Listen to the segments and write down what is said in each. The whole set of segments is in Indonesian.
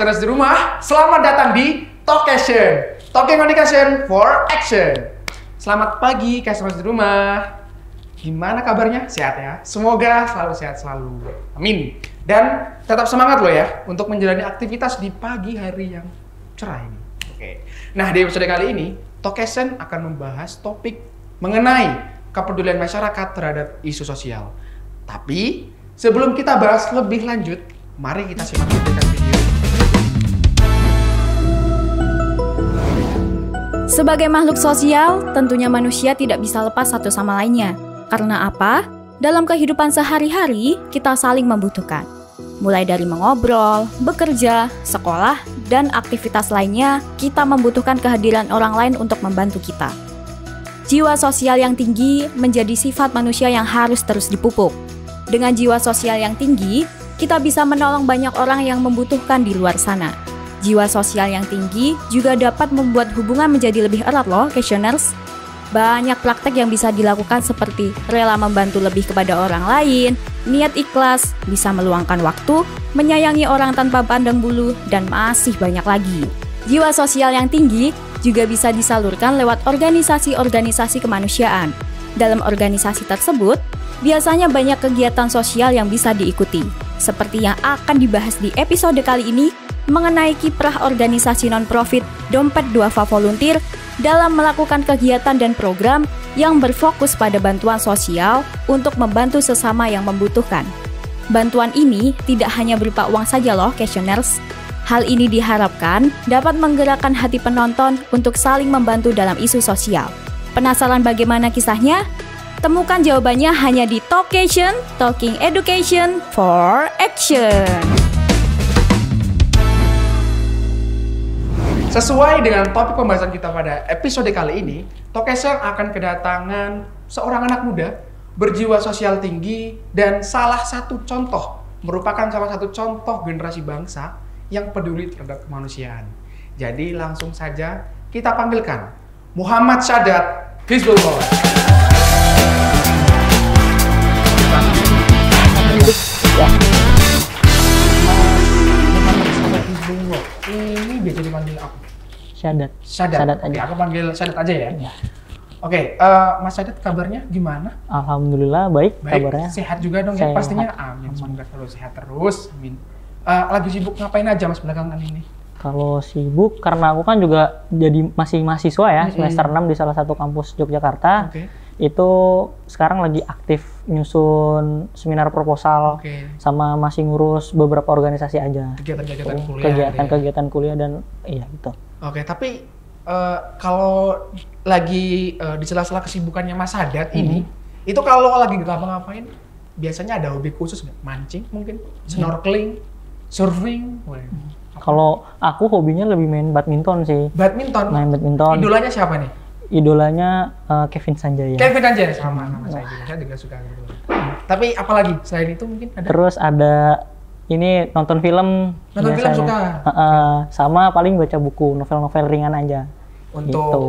casters di rumah, selamat datang di Talkation. Talking Communication for Action. Selamat pagi casters di rumah. Gimana kabarnya? Sehat ya? Semoga selalu sehat selalu. Amin. Dan tetap semangat loh ya untuk menjalani aktivitas di pagi hari yang cerah ini. Oke. Nah, di episode kali ini, Talkation akan membahas topik mengenai kepedulian masyarakat terhadap isu sosial. Tapi sebelum kita bahas lebih lanjut, mari kita simak cuplikan video. Sebagai makhluk sosial, tentunya manusia tidak bisa lepas satu sama lainnya. Karena apa? Dalam kehidupan sehari-hari, kita saling membutuhkan. Mulai dari mengobrol, bekerja, sekolah, dan aktivitas lainnya, kita membutuhkan kehadiran orang lain untuk membantu kita. Jiwa sosial yang tinggi menjadi sifat manusia yang harus terus dipupuk. Dengan jiwa sosial yang tinggi, kita bisa menolong banyak orang yang membutuhkan di luar sana. Jiwa sosial yang tinggi juga dapat membuat hubungan menjadi lebih erat loh, Questioners. Banyak praktek yang bisa dilakukan seperti rela membantu lebih kepada orang lain, niat ikhlas, bisa meluangkan waktu, menyayangi orang tanpa pandang bulu, dan masih banyak lagi. Jiwa sosial yang tinggi juga bisa disalurkan lewat organisasi-organisasi kemanusiaan. Dalam organisasi tersebut, biasanya banyak kegiatan sosial yang bisa diikuti, seperti yang akan dibahas di episode kali ini mengenai kiprah organisasi non-profit Dompet Duafa Volunteer dalam melakukan kegiatan dan program yang berfokus pada bantuan sosial untuk membantu sesama yang membutuhkan. Bantuan ini tidak hanya berupa uang saja loh, Questioners. Hal ini diharapkan dapat menggerakkan hati penonton untuk saling membantu dalam isu sosial. Penasaran bagaimana kisahnya? Temukan jawabannya hanya di Talkation, Talking Education for Action. Sesuai dengan topik pembahasan kita pada episode kali ini, Talkation akan kedatangan seorang anak muda berjiwa sosial tinggi dan salah satu contoh generasi bangsa yang peduli terhadap kemanusiaan. Jadi langsung saja kita panggilkan Muhammad Sadat Hizbullah. Ini biasa dipanggil apa? Sadat. Sadat aja. Oke, aku panggil Sadat aja ya. Ya. Oke, Mas Sadat kabarnya gimana? Alhamdulillah baik kabarnya. Sehat juga dong ya pastinya. Amin. Semoga selalu sehat terus. Amin. Lagi sibuk ngapain aja Mas belakangan ini? Kalau sibuk karena aku kan juga jadi masih mahasiswa ya, semester 6 di salah satu kampus Yogyakarta. Itu sekarang lagi aktif nyusun seminar proposal, sama masih ngurus beberapa organisasi aja. Kegiatan kuliah dan iya gitu. Oke, tapi kalau lagi di sela-sela kesibukannya Mas Sadat ini, itu kalau lagi ngapa-ngapain biasanya ada hobi khusus nggak? Mancing mungkin, snorkeling, surfing? Kalau aku hobinya lebih main badminton sih. Badminton? Main badminton. Idolanya siapa nih? Idolanya Kevin Sanjaya. Kevin Sanjaya sama nama saya juga suka gitu. Tapi apalagi selain itu mungkin ada? Terus ada ini nonton film. Nonton film suka? Sama paling baca buku, novel-novel ringan aja. Untuk gitu.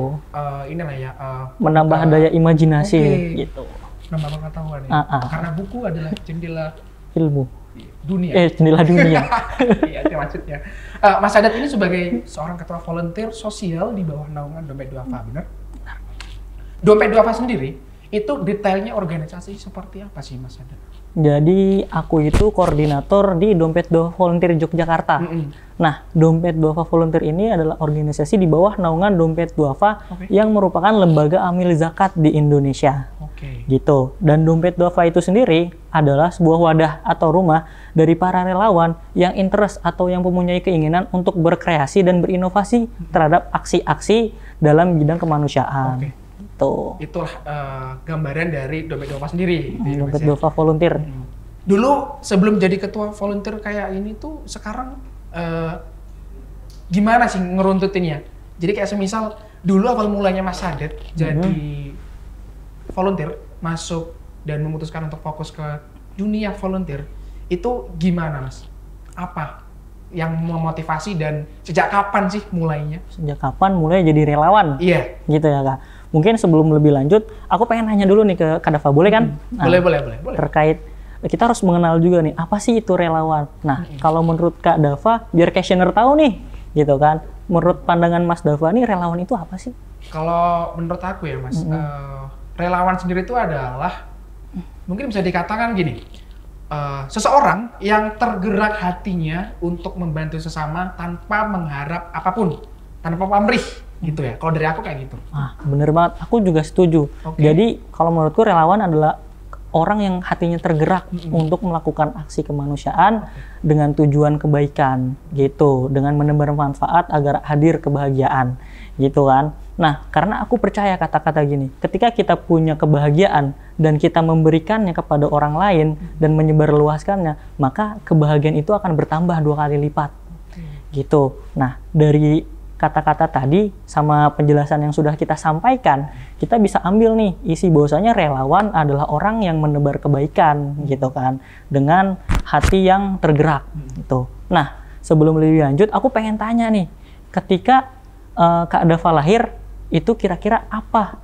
Ini lah ya. Menambah daya imajinasi gitu. Menambah pengetahuan ya. Karena buku adalah jendela ilmu. Dunia. Jendela dunia. Iya, itu maksudnya. Mas Sadat ini sebagai seorang ketua volunteer sosial di bawah naungan Dompet Duafa, benar? Dompet Duafa sendiri, itu detailnya organisasi seperti apa sih Mas Sadat? Jadi aku itu koordinator di Dompet Duafa Volunteer Yogyakarta. Nah, Dompet Duafa Volunteer ini adalah organisasi di bawah naungan Dompet Duafa yang merupakan lembaga amil zakat di Indonesia. Gitu. Dan Dompet Duafa itu sendiri adalah sebuah wadah atau rumah dari para relawan yang interest atau yang mempunyai keinginan untuk berkreasi dan berinovasi terhadap aksi-aksi dalam bidang kemanusiaan. Itulah gambaran dari Dompet Duafa sendiri. Dompet Duafa Volunteer. Dulu sebelum jadi ketua volunteer kayak ini tuh sekarang gimana sih ngeruntutinnya? Jadi kayak semisal dulu awal mulanya Mas Sadat jadi volunteer, masuk dan memutuskan untuk fokus ke dunia volunteer, itu gimana Mas? Apa yang memotivasi dan sejak kapan sih mulainya? Sejak kapan mulai jadi relawan? Iya. Gitu ya Kak. Mungkin sebelum lebih lanjut, aku pengen nanya dulu nih ke Kak Dafa, boleh kan? Boleh. Terkait kita harus mengenal juga nih, apa sih itu relawan. Nah, kalau menurut Kak Dava, biar questioner tahu nih, gitu kan. Menurut pandangan Mas Dava nih, relawan itu apa sih? Kalau menurut aku ya Mas, relawan sendiri itu adalah, mungkin bisa dikatakan gini, seseorang yang tergerak hatinya untuk membantu sesama tanpa mengharap apapun, tanpa pamrih, gitu ya. Kalau dari aku kayak gitu. Bener banget, aku juga setuju. Jadi, kalau menurutku relawan adalah orang yang hatinya tergerak untuk melakukan aksi kemanusiaan dengan tujuan kebaikan gitu, dengan menebar manfaat agar hadir kebahagiaan gitu kan. Nah, karena aku percaya kata-kata gini, ketika kita punya kebahagiaan dan kita memberikannya kepada orang lain dan menyebarluaskannya, maka kebahagiaan itu akan bertambah 2 kali lipat gitu. Nah, dari kata-kata tadi sama penjelasan yang sudah kita sampaikan, kita bisa ambil nih isi bahwasanya relawan adalah orang yang menebar kebaikan gitu kan, dengan hati yang tergerak gitu. Nah, sebelum lebih lanjut, aku pengen tanya nih, ketika Kak Dava lahir, itu kira-kira apa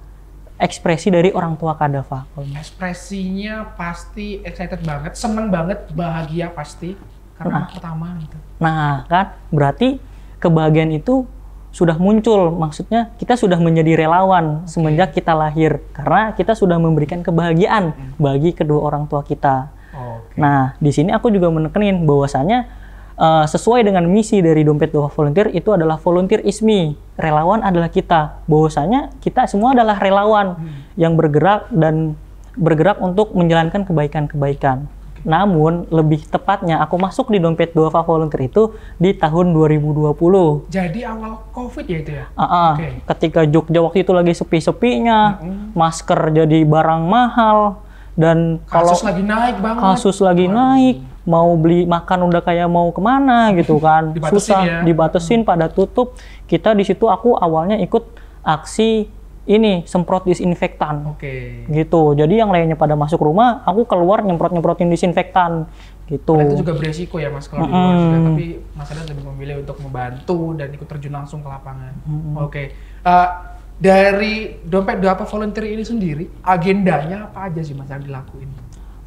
ekspresi dari orang tua Kak Dava? Ekspresinya pasti excited banget, seneng banget, bahagia pasti, karena anak pertama gitu. Nah, kan berarti kebahagiaan itu sudah muncul, maksudnya kita sudah menjadi relawan semenjak kita lahir, karena kita sudah memberikan kebahagiaan bagi kedua orang tua kita. Nah, di sini aku juga menekenin bahwasannya sesuai dengan misi dari Dompet Duafa Volunteer itu adalah volunteer is me, relawan adalah kita. Bahwasanya kita semua adalah relawan yang bergerak untuk menjalankan kebaikan-kebaikan. Namun, lebih tepatnya aku masuk di Dompet Duafa Volunteer itu di tahun 2020. Jadi awal COVID ya itu ya? Ketika Jogja waktu itu lagi sepi-sepinya, masker jadi barang mahal, dan kasus lagi naik banget. Kasus lagi naik, mau beli makan udah kayak mau kemana gitu kan. Susah, dibatasin pada tutup. Kita di situ aku awalnya ikut aksi ini semprot disinfektan, gitu. Jadi yang lainnya pada masuk rumah, aku keluar nyemprotin disinfektan, gitu. Padahal itu juga beresiko ya Mas kalau di luar juga, tapi Mas Adat lebih memilih untuk membantu dan ikut terjun langsung ke lapangan. Dari Dompet Duafa Volunteer ini sendiri, agendanya apa aja sih Mas yang dilakuin?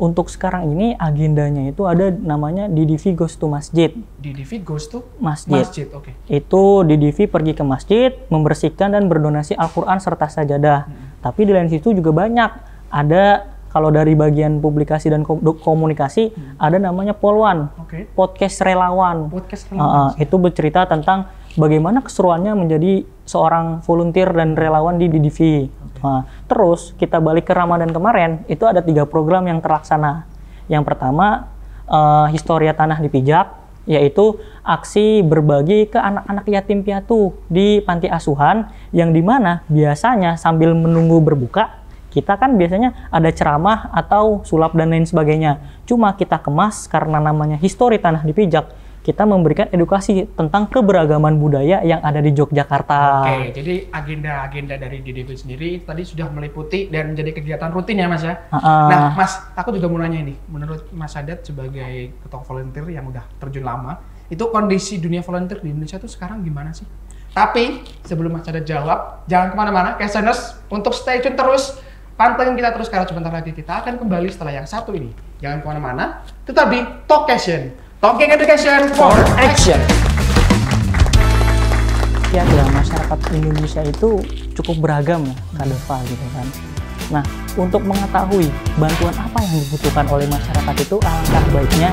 Untuk sekarang ini agendanya itu ada namanya DDV Goes to Masjid. DDV Goes to Masjid. Itu DDV pergi ke masjid, membersihkan dan berdonasi Al-Quran serta sajadah. Tapi di lain situ juga banyak. Ada, kalau dari bagian publikasi dan komunikasi, ada namanya Polwan, podcast relawan. Itu bercerita tentang bagaimana keseruannya menjadi seorang volunteer dan relawan di DDV. Terus kita balik ke Ramadan kemarin, itu ada 3 program yang terlaksana. Yang pertama, Historia Tanah Dipijak, yaitu aksi berbagi ke anak-anak yatim piatu di panti asuhan, yang dimana biasanya sambil menunggu berbuka, kita kan biasanya ada ceramah atau sulap dan lain sebagainya. Cuma kita kemas karena namanya Histori Tanah Dipijak, kita memberikan edukasi tentang keberagaman budaya yang ada di Yogyakarta. Jadi agenda-agenda dari DDV sendiri tadi sudah meliputi dan menjadi kegiatan rutin ya Mas ya? Nah Mas, aku juga mau nanya ini, menurut Mas Adat sebagai ketua volunteer yang udah terjun lama, itu kondisi dunia volunteer di Indonesia tuh sekarang gimana sih? Tapi sebelum Mas Adat jawab, jangan kemana-mana, Caseners, untuk stay tune terus, pantengin kita terus karena sebentar lagi kita akan kembali setelah yang satu ini. Jangan kemana-mana, tetap di Talkation. Talking Education for Action. Ya, masyarakat Indonesia itu cukup beragam ya, Kak Dava gitu kan. Nah, untuk mengetahui bantuan apa yang dibutuhkan oleh masyarakat itu, alangkah baiknya